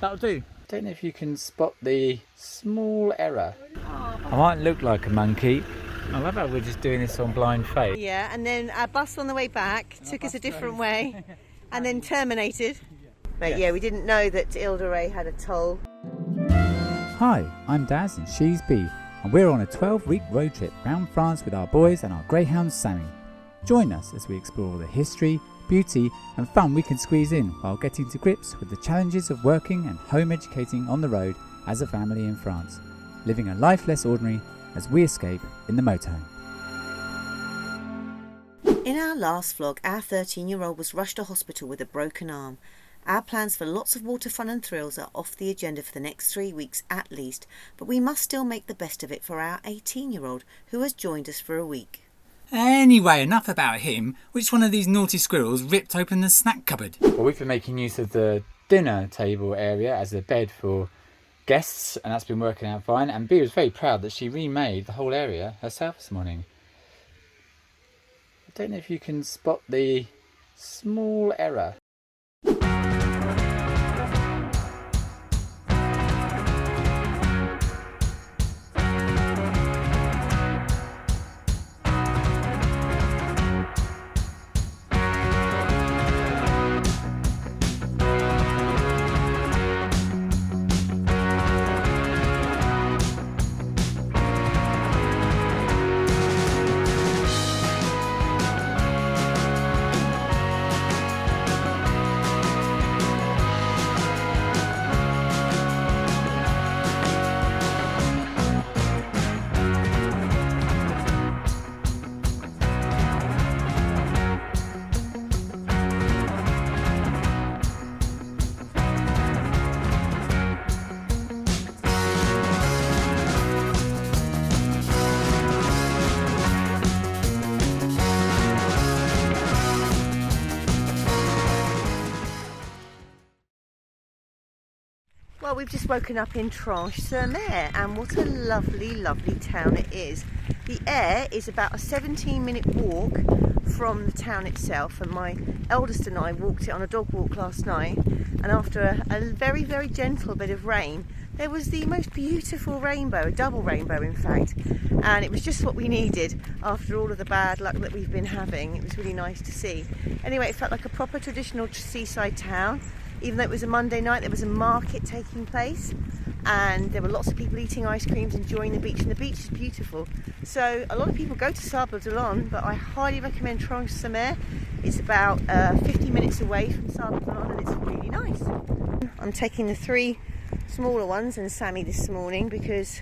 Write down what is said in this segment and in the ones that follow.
That'll do. Don't know if you can spot the small error. I might look like a monkey. I love how we're just doing this on blind faith. Yeah, and then our bus on the way back took us a different way and then terminated. But yeah, we didn't know that Ile de Re had a toll. Hi, I'm Daz and she's B, and we're on a 12-week road trip around France with our boys and our greyhound Sammy. Join us as we explore the history, beauty and fun we can squeeze in while getting to grips with the challenges of working and home educating on the road as a family in France, living a life less ordinary as we escape in the motorhome. In our last vlog, our 13-year-old was rushed to hospital with a broken arm. Our plans for lots of water fun and thrills are off the agenda for the next 3 weeks at least, but we must still make the best of it for our 18-year-old who has joined us for a week. Anyway, enough about him. Which one of these naughty squirrels ripped open the snack cupboard? Well, we've been making use of the dinner table area as a bed for guests, and that's been working out fine. And Bea was very proud that she remade the whole area herself this morning. I don't know if you can spot the small error. Well, we've just woken up in Treize-Septiers, and what a lovely, lovely town it is. The aire is about a 17-minute walk from the town itself, and my eldest and I walked it on a dog walk last night, and after a very, very gentle bit of rain, there was the most beautiful rainbow, a double rainbow in fact, and it was just what we needed after all of the bad luck that we've been having. It was really nice to see. Anyway, it felt like a proper traditional seaside town. Even though it was a Monday night, there was a market taking place and there were lots of people eating ice creams, enjoying the beach, and the beach is beautiful. So a lot of people go to Sable d'Olonne, but I highly recommend Treize-Septiers. It's about 50 minutes away from Sable d'Olonne and it's really nice. I'm taking the 3 smaller ones and Sammy this morning because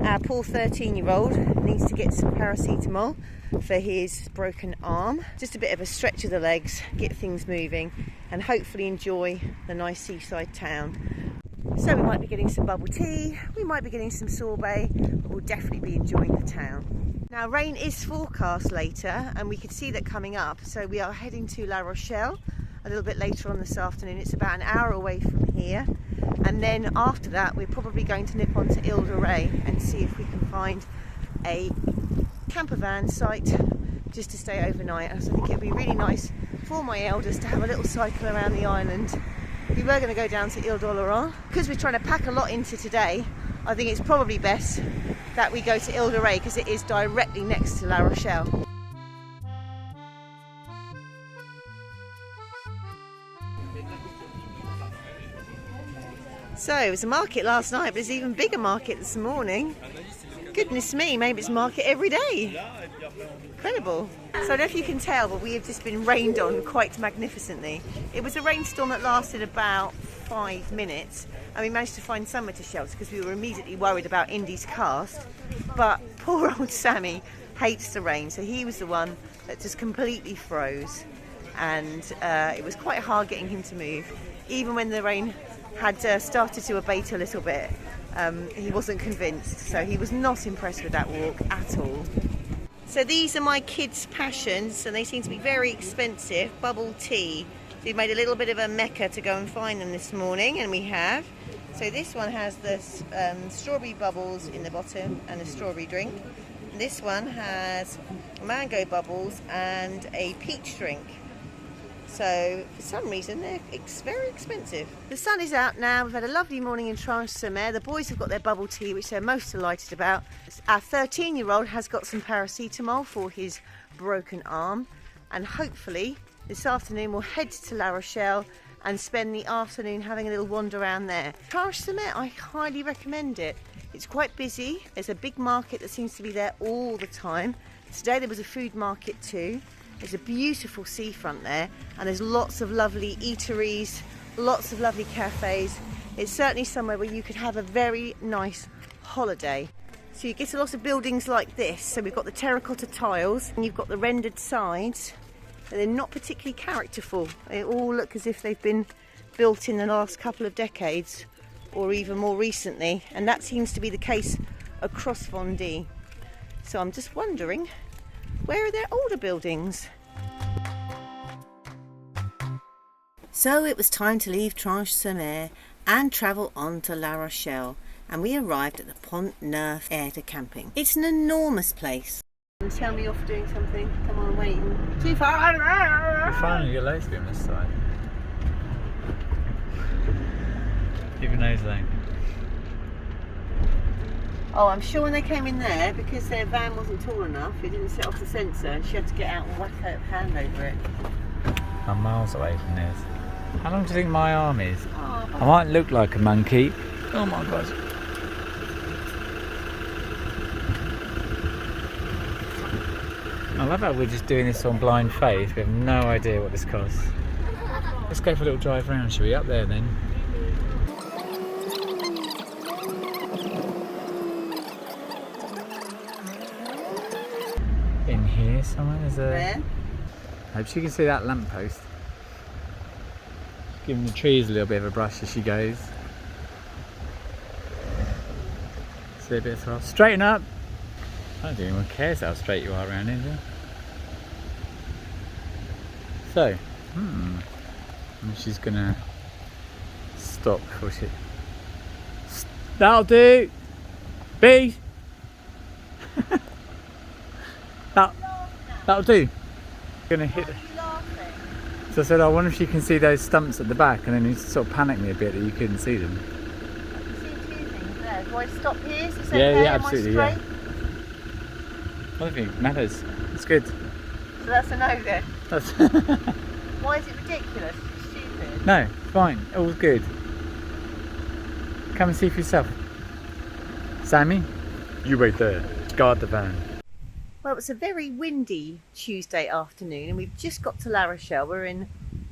our poor 13-year-old needs to get some paracetamol for his broken arm. Just a bit of a stretch of the legs, get things moving and hopefully enjoy the nice seaside town. So we might be getting some bubble tea, we might be getting some sorbet, but we'll definitely be enjoying the town. Now rain is forecast later and we could see that coming up, so we are heading to La Rochelle a little bit later on this afternoon. It's about an hour away from here, and then after that we're probably going to nip on to Ile de Re and see if we can find a camper van site just to stay overnight. So I think it would be really nice for my eldest to have a little cycle around the island. We were going to go down to Ile de Re. Because we're trying to pack a lot into today, I think it's probably best that we go to Ile de Re because it is directly next to La Rochelle. So it was a market last night, but it's an even bigger market this morning. Goodness me, maybe it's market every day. Incredible. So I don't know if you can tell, but we have just been rained on quite magnificently. It was a rainstorm that lasted about 5 minutes, and we managed to find somewhere to shelter because we were immediately worried about Indy's cast. But poor old Sammy hates the rain, so he was the one that just completely froze, and it was quite hard getting him to move. Even when the rain had started to abate a little bit, he wasn't convinced, so he was not impressed with that walk at all. So these are my kids' passions, and they seem to be very expensive. Bubble tea. We've made a little bit of a mecca to go and find them this morning, and we have. So this one has the strawberry bubbles in the bottom and a strawberry drink. This one has mango bubbles and a peach drink. So for some reason it's very expensive. The sun is out now. We've had a lovely morning in Treize-Septiers. The boys have got their bubble tea, which they're most delighted about. Our 13-year-old has got some paracetamol for his broken arm, and hopefully this afternoon we'll head to La Rochelle and spend the afternoon having a little wander around there. Treize-Septiers, I highly recommend it. It's quite busy. There's a big market that seems to be there all the time. Today there was a food market too. There's a beautiful seafront there, and there's lots of lovely eateries, lots of lovely cafes. It's certainly somewhere where you could have a very nice holiday. So you get a lot of buildings like this. So we've got the terracotta tiles, and you've got the rendered sides, but they're not particularly characterful. They all look as if they've been built in the last couple of decades, or even more recently, and that seems to be the case across Vendée. So I'm just wondering, where are their older buildings? So it was time to leave Treize-Septiers and travel on to La Rochelle, and we arrived at the Pont Neuf Aire de Camping. It's an enormous place. Tell me off doing something. Come on, waiting. Too far. You're fine, you're low speed on this side. Keep your nose lane. Oh, I'm sure when they came in there, because their van wasn't tall enough, it didn't set off the sensor, and she had to get out and whack her hand over it. I'm miles away from this. How long do you think my arm is? Oh, I might look like a monkey. Oh my god. I love how we're just doing this on blind faith. We have no idea what this costs. Let's go for a little drive around, shall we? Up there then. In here somewhere there's a... There. I hope she can see that lamppost. Giving the trees a little bit of a brush as she goes. See a bit of throttle. Straighten up! I don't think anyone cares how straight you are around here, do you? So, and she's gonna stop before she... That'll do! B! That'll do. Gonna hit. So I said, I wonder if she can see those stumps at the back, and then you sort of panicked me a bit that you couldn't see them. I can see two things there. Do I stop here? Is this Yeah, okay? yeah, Am I absolutely, straight? yeah. I don't think it matters. It's good. So that's a no then. That's Why is it ridiculous? It's stupid. no, fine, all's good. Come and see for yourself. Sammy, you wait there. Guard the van. Well, it's a very windy Tuesday afternoon, and we've just got to La Rochelle. We're in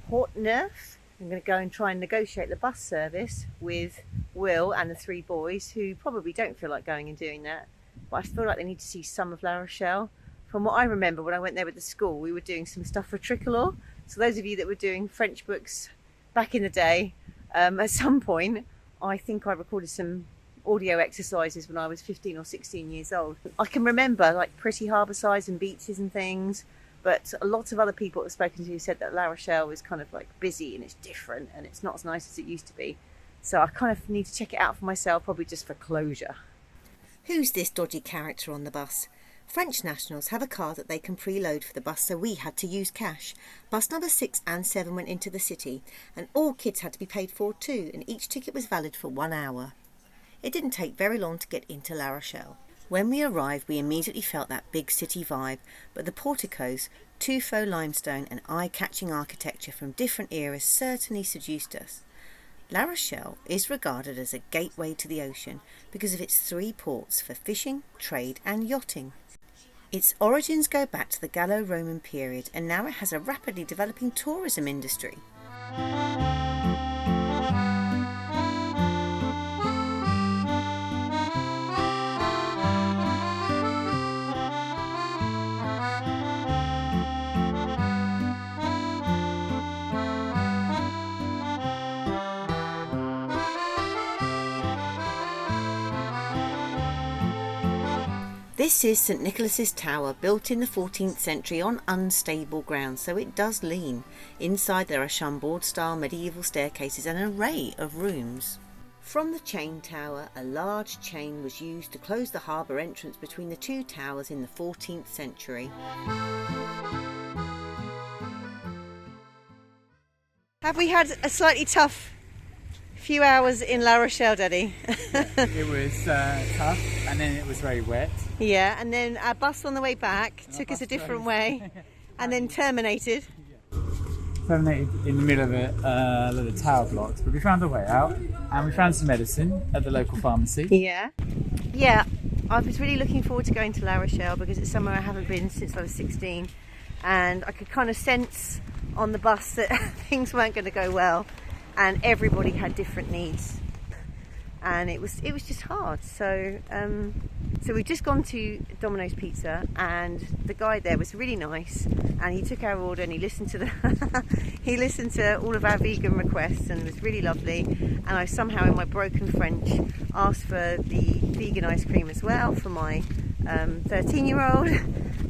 Pont Neuf. I'm going to go and try and negotiate the bus service with Will and the three boys, who probably don't feel like going and doing that. But I feel like they need to see some of La Rochelle. From what I remember, when I went there with the school, we were doing some stuff for Tricolore. So those of you that were doing French books back in the day, at some point, I think I recorded some audio exercises when I was 15 or 16 years old. I can remember like pretty harbour sides and beaches and things, but a lot of other people I've spoken to said that La Rochelle is kind of like busy and it's different and it's not as nice as it used to be. So I kind of need to check it out for myself, probably just for closure. Who's this dodgy character on the bus? French nationals have a car that they can preload for the bus, so we had to use cash. Bus number 6 and 7 went into the city, and all kids had to be paid for too, and each ticket was valid for 1 hour. It didn't take very long to get into La Rochelle. When we arrived, we immediately felt that big city vibe, but the porticos, two faux limestone and eye-catching architecture from different eras certainly seduced us. La Rochelle is regarded as a gateway to the ocean because of its 3 ports for fishing, trade and yachting. Its origins go back to the Gallo-Roman period, and now it has a rapidly developing tourism industry. This is St Nicholas's Tower, built in the 14th century on unstable ground, so it does lean. Inside there are Chambord-style medieval staircases and an array of rooms. From the chain tower, a large chain was used to close the harbour entrance between the 2 towers in the 14th century. Have we had a slightly tough few hours in La Rochelle, Daddy? It was tough, and then it was very wet. Yeah, and then our bus on the way back took us a different way, and then terminated. Terminated in the middle of the tower blocks, but we found a way out, and we found some medicine at the local pharmacy. Yeah, I was really looking forward to going to La Rochelle because it's somewhere I haven't been since I was 16, and I could kind of sense on the bus that things weren't going to go well, and everybody had different needs, and it was just hard. So we've just gone to Domino's Pizza, and the guy there was really nice, and he took our order and he listened to all of our vegan requests, and it was really lovely. And I somehow, in my broken French, asked for the vegan ice cream as well for my 13-year-old,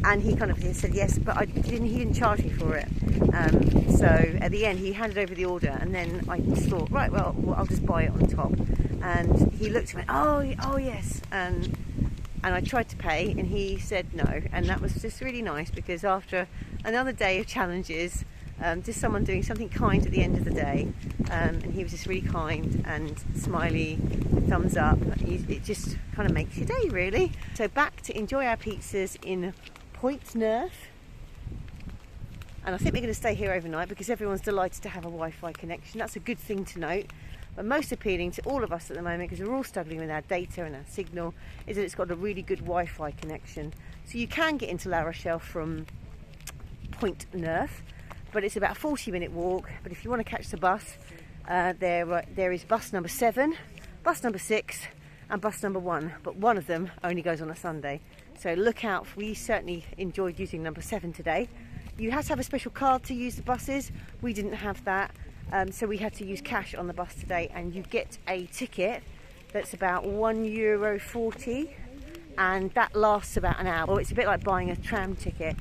and he kind of said yes, but he didn't charge me for it. So at the end he handed over the order, and then I just thought, right, well I'll just buy it on top. And he looked at me, oh yes, and I tried to pay, and he said no, and that was just really nice, because after another day of challenges, just someone doing something kind at the end of the day, and he was just really kind and smiley, thumbs up. It just kind of makes your day, really. So back to enjoy our pizzas in Pont-Neuf, and I think we're going to stay here overnight because everyone's delighted to have a Wi-Fi connection. That's a good thing to note. But most appealing to all of us at the moment, because we're all struggling with our data and our signal, is that it's got a really good Wi-Fi connection. So you can get into La Rochelle from Pont-Neuf, but it's about a 40-minute walk. But if you want to catch the bus, there is bus number 7, bus number 6 and bus number 1, but one of them only goes on a Sunday. So look out. We certainly enjoyed using number 7 today. You have to have a special card to use the buses. We didn't have that. So we had to use cash on the bus today, and you get a ticket that's about €1.40, and that lasts about an hour. Well, it's a bit like buying a tram ticket.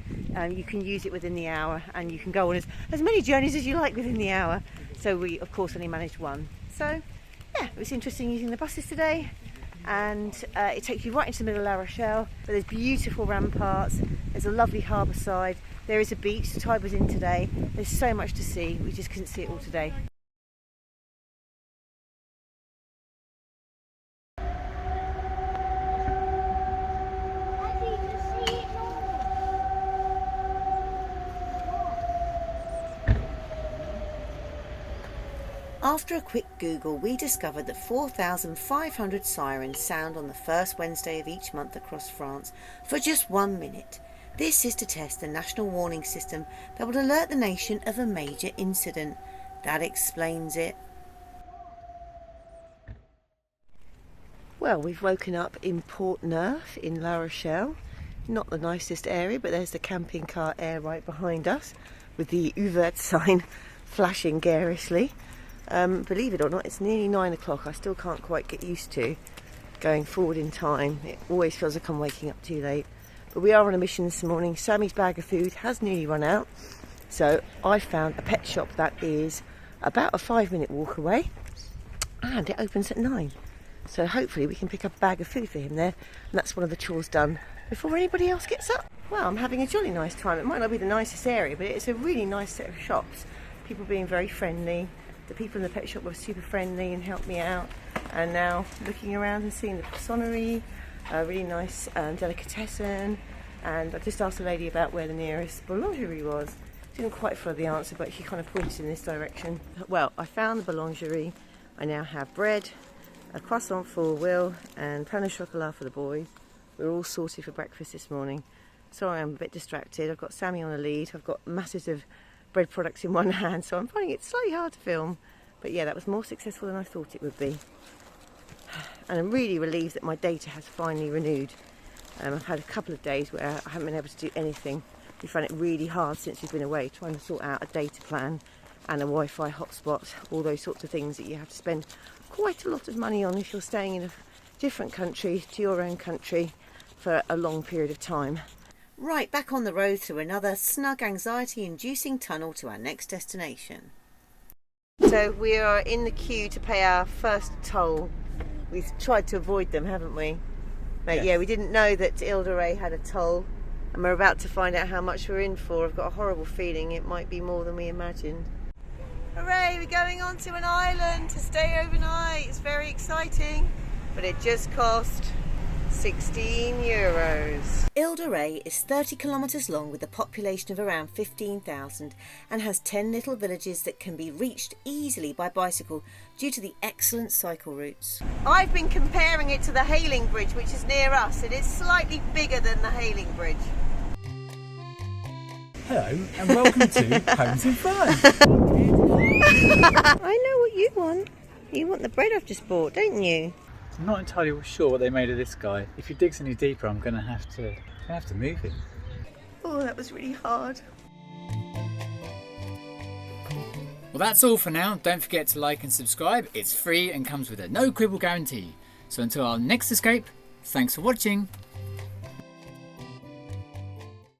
You can use it within the hour, and you can go on as many journeys as you like within the hour. So we of course only managed one. So yeah, it was interesting using the buses today, and it takes you right into the middle of La Rochelle. But there's beautiful ramparts, there's a lovely harbour side. There is a beach, the tide was in today. There's so much to see, we just couldn't see it all today. After a quick Google, we discovered that 4,500 sirens sound on the first Wednesday of each month across France for just 1 minute. This is to test the national warning system that would alert the nation of a major incident. That explains it. Well, we've woken up in Pont-Neuf in La Rochelle. Not the nicest area, but there's the camping car aire right behind us with the ouvert sign flashing garishly. Believe it or not, it's nearly 9 o'clock. I still can't quite get used to going forward in time. It always feels like I'm waking up too late. But we are on a mission this morning. Sammy's bag of food has nearly run out, so I found a pet shop that is about a 5-minute walk away, and it opens at 9. So hopefully we can pick up a bag of food for him there, and that's one of the chores done before anybody else gets up. Well, I'm having a jolly nice time. It might not be the nicest area, but it's a really nice set of shops. People being very friendly. The people in the pet shop were super friendly and helped me out. And now looking around and seeing the poissonnerie, a really nice delicatessen, and I just asked a lady about where the nearest boulangerie was. Didn't quite follow the answer, but she kind of pointed in this direction. Well, I found the boulangerie. I now have bread, a croissant for Will, and pain au chocolat for the boys. We're all sorted for breakfast this morning. Sorry, I'm a bit distracted. I've got Sammy on a lead. I've got masses of bread products in one hand, so I'm finding it slightly hard to film. But yeah, that was more successful than I thought it would be. And I'm really relieved that my data has finally renewed. I've had a couple of days where I haven't been able to do anything. We found it really hard since we've been away, trying to sort out a data plan and a Wi-Fi hotspot, all those sorts of things that you have to spend quite a lot of money on if you're staying in a different country to your own country for a long period of time. Right, back on the road through another snug, anxiety-inducing tunnel to our next destination. So we are in the queue to pay our first toll. We've tried to avoid them, haven't we? But yes. Yeah, we didn't know that Ile de Re had a toll, and we're about to find out how much we're in for. I've got a horrible feeling it might be more than we imagined. Hooray, we're going on to an island to stay overnight. It's very exciting, but it just cost €16. Ile de Re is 30 kilometres long with a population of around 15,000 and has 10 little villages that can be reached easily by bicycle due to the excellent cycle routes. I've been comparing it to the Hailing Bridge, which is near us. It is slightly bigger than the Hailing Bridge. Hello and welcome to Homes in France. I know what you want. You want the bread I've just bought, don't you? I'm not entirely sure what they made of this guy. If he digs any deeper, I'm gonna have to move him. Oh, that was really hard. Well, that's all for now. Don't forget to like and subscribe. It's free and comes with a no quibble guarantee. So until our next escape, thanks for watching.